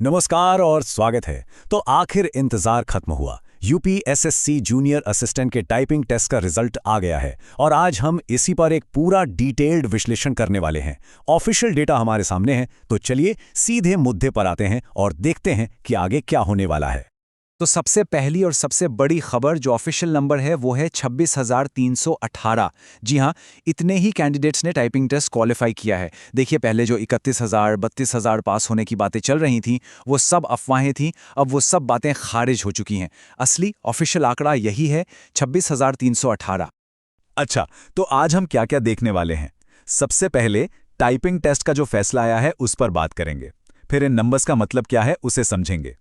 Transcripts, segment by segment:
नमस्कार और स्वागत है। तो आखिर इंतजार खत्म हुआ। यूपीएसएससी जूनियर असिस्टेंट के टाइपिंग टेस्ट का रिजल्ट आ गया है और आज हम इसी पर एक पूरा डिटेल्ड विश्लेषण करने वाले हैं। ऑफिशियल डेटा हमारे सामने है, तो चलिए सीधे मुद्दे पर आते हैं और देखते हैं कि आगे क्या होने वाला है। तो सबसे पहली और सबसे बड़ी खबर जो ऑफिशियल नंबर है वो है 26,318। जी हाँ, इतने ही कैंडिडेट्स ने टाइपिंग टेस्ट क्वालिफाई किया है। देखिए, पहले जो 31,000 32,000 पास होने की बातें चल रही थीं वो सब अफवाहें थीं। अब वो सब बातें खारिज हो चुकी हैं। असली ऑफिशियल आंकड़ा यही है, 26,318। अच्छा, तो आज हम क्या क्या देखने वाले हैं। सबसे पहले टाइपिंग टेस्ट का जो फैसला आया है उस पर बात करेंगे। फिर इन नंबर्स का मतलब क्या है उसे समझेंगे।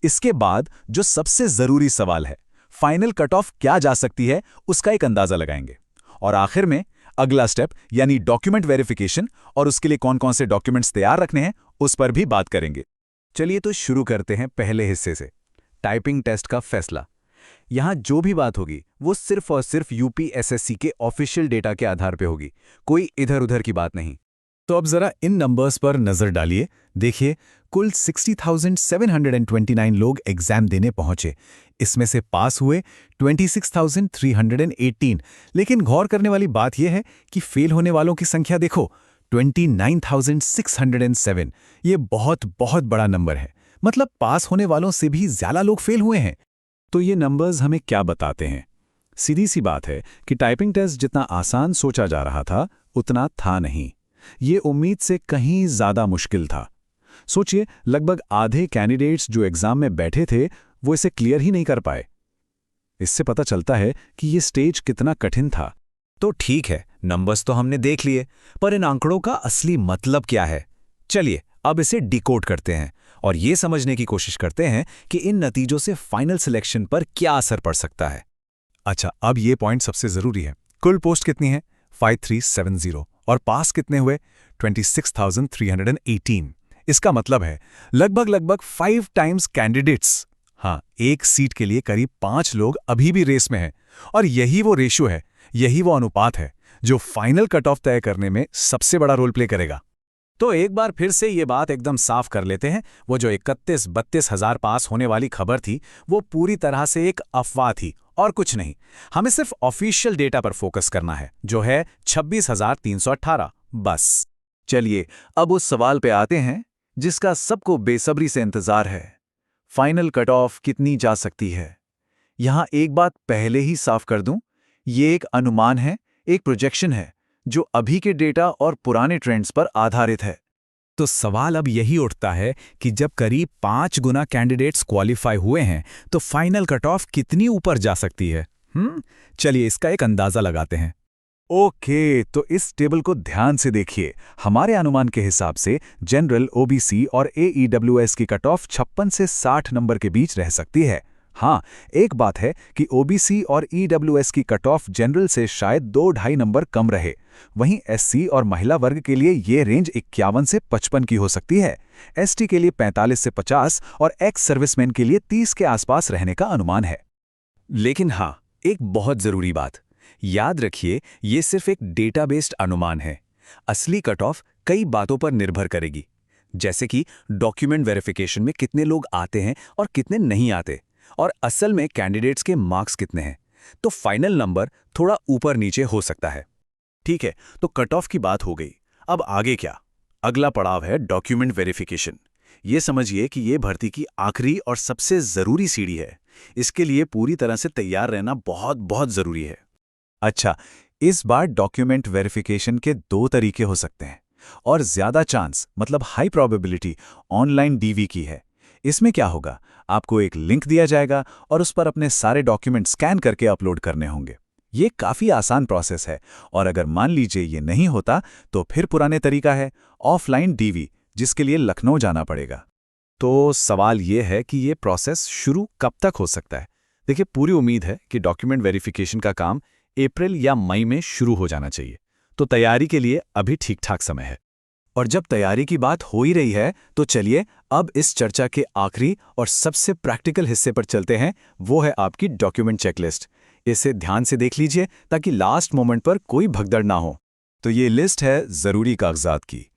इसके बाद जो सबसे जरूरी सवाल है, फाइनल कट ऑफ क्या जा सकती है, उसका एक अंदाजा लगाएंगे। और आखिर में अगला स्टेप यानी डॉक्यूमेंट वेरिफिकेशन और उसके लिए कौन कौन से डॉक्यूमेंट्स तैयार रखने हैं उस पर भी बात करेंगे। चलिए तो शुरू करते हैं पहले हिस्से से, टाइपिंग टेस्ट का फैसला। यहां जो भी बात होगी वो सिर्फ और सिर्फ यूपीएसएससी के ऑफिशियल डेटा के आधार पे होगी, कोई इधर उधर की बात नहीं। तो अब जरा इन नंबर्स पर नजर डालिए। देखिए, कुल 60,729 लोग एग्जाम देने पहुंचे। इसमें से पास हुए 26,318। लेकिन गौर करने वाली बात यह है कि फेल होने वालों की संख्या देखो, 29,607। ये बहुत बहुत बड़ा नंबर है। मतलब पास होने वालों से भी ज्यादा लोग फेल हुए हैं। तो ये नंबर्स हमें क्या बताते हैं? सीधी सी बात है कि टाइपिंग टेस्ट जितना आसान सोचा जा रहा था उतना था नहीं। ये उम्मीद से कहीं ज्यादा मुश्किल था। सोचिए, लगभग आधे कैंडिडेट्स जो एग्जाम में बैठे थे वो इसे क्लियर ही नहीं कर पाए। इससे पता चलता है कि ये स्टेज कितना कठिन था। तो ठीक है, नंबर्स तो हमने देख लिए, पर इन आंकड़ों का असली मतलब क्या है? चलिए अब इसे डिकोड करते हैं और ये समझने की कोशिश करते हैं कि इन नतीजों से फाइनल सिलेक्शन पर क्या असर पड़ सकता है। अच्छा, अब ये पॉइंट सबसे जरूरी है। कुल पोस्ट कितनी है? 5370। और पास कितने हुए? 26,318। इसका मतलब है लगभग 5 टाइम्स कैंडिडेट्स। हाँ, एक सीट के लिए करीब 5 लोग अभी भी रेस में हैं। और यही वो रेशियो है, यही वो अनुपात है जो फाइनल कट ऑफ तय करने में सबसे बड़ा रोल प्ले करेगा। तो एक बार फिर से ये बात एकदम साफ कर लेते हैं, वो जो 31-32 हजार पास होने वाली खबर थी वो पूरी तरह से एक अफवाह थी और कुछ नहीं। हमें सिर्फ ऑफिशियल डेटा पर फोकस करना है जो है 26,318, बस। चलिए अब उस सवाल पे आते हैं जिसका सबको बेसब्री से इंतजार है। फाइनल कट ऑफ कितनी जा सकती है? यहां एक बात पहले ही साफ कर दूं, ये एक अनुमान है, एक प्रोजेक्शन है जो अभी के डेटा और पुराने ट्रेंड्स पर आधारित है। तो सवाल अब यही उठता है कि जब करीब 5 गुना कैंडिडेट्स क्वालिफाई हुए हैं तो फाइनल कट ऑफ कितनी ऊपर जा सकती है? चलिए इसका एक अंदाजा लगाते हैं। ओके, तो इस टेबल को ध्यान से देखिए। हमारे अनुमान के हिसाब से जनरल, ओबीसी और एईडब्ल्यूएस की कट ऑफ 56 से 60 नंबर के बीच रह सकती है। हाँ, एक बात है कि ओबीसी और ईडब्ल्यूएस की कट ऑफ जनरल से शायद 2-2.5 नंबर कम रहे। वहीं एससी और महिला वर्ग के लिए ये रेंज 51 से 55 की हो सकती है। एसटी के लिए 45 से 50 और एक्स सर्विसमैन के लिए 30 के आसपास रहने का अनुमान है। लेकिन हाँ, एक बहुत जरूरी बात याद रखिए, ये सिर्फ एक डेटा बेस्ड अनुमान है। असली कट ऑफ कई बातों पर निर्भर करेगी, जैसे कि डॉक्यूमेंट वेरिफिकेशन में कितने लोग आते हैं और कितने नहीं आते, और असल में कैंडिडेट्स के मार्क्स कितने हैं। तो फाइनल नंबर थोड़ा ऊपर नीचे हो सकता है। ठीक है, तो कट ऑफ की बात हो गई। अब आगे क्या? अगला पड़ाव है डॉक्यूमेंट वेरिफिकेशन। ये समझिए कि ये भर्ती की आखिरी और सबसे जरूरी सीढ़ी है। इसके लिए पूरी तरह से तैयार रहना बहुत बहुत जरूरी है। अच्छा, इस बार डॉक्यूमेंट वेरिफिकेशन के 2 तरीके हो सकते हैं और ज्यादा चांस, मतलब हाई प्रोबेबिलिटी, ऑनलाइन डीवी की है। इसमें क्या होगा, आपको एक लिंक दिया जाएगा और उस पर अपने सारे डॉक्यूमेंट स्कैन करके अपलोड करने होंगे। ये काफी आसान प्रोसेस है और अगर मान लीजिए ये नहीं होता तो फिर पुराने तरीका है ऑफलाइन डीवी, जिसके लिए लखनऊ जाना पड़ेगा। तो सवाल ये है कि ये प्रोसेस शुरू कब तक हो सकता है? देखिए, पूरी उम्मीद है कि डॉक्यूमेंट वेरिफिकेशन का काम अप्रैल या मई में शुरू हो जाना चाहिए। तो तैयारी के लिए अभी ठीक ठाक समय है। और जब तैयारी की बात हो ही रही है तो चलिए अब इस चर्चा के आखिरी और सबसे प्रैक्टिकल हिस्से पर चलते हैं। वो है आपकी डॉक्यूमेंट चेकलिस्ट। इसे ध्यान से देख लीजिए ताकि लास्ट मोमेंट पर कोई भगदड़ ना हो। तो ये लिस्ट है जरूरी कागजात की।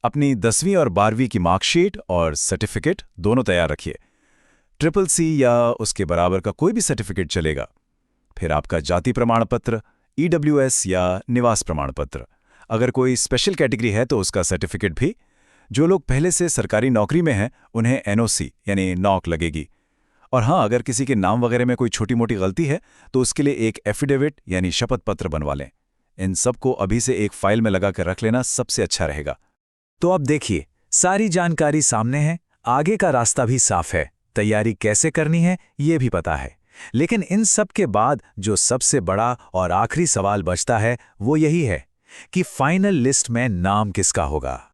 अपनी 10वीं और 12वीं की मार्कशीट और सर्टिफिकेट दोनों तैयार रखिए। CCC या उसके बराबर का कोई भी सर्टिफिकेट चलेगा। फिर आपका जाति प्रमाण पत्र, EWS या निवास प्रमाण पत्र। अगर कोई स्पेशल कैटेगरी है तो उसका सर्टिफिकेट भी। जो लोग पहले से सरकारी नौकरी में हैं उन्हें NOC यानी नॉक लगेगी। और हाँ, अगर किसी के नाम वगैरह में कोई छोटी मोटी गलती है तो उसके लिए एक एफिडेविट यानी शपथ पत्र बनवा लें। इन सबको अभी से एक फाइल में लगा कर रख लेना सबसे अच्छा रहेगा। तो अब देखिए, सारी जानकारी सामने है, आगे का रास्ता भी साफ है, तैयारी कैसे करनी है ये भी पता है। लेकिन इन सब के बाद जो सबसे बड़ा और आखिरी सवाल बचता है वो यही है कि फाइनल लिस्ट में नाम किसका होगा।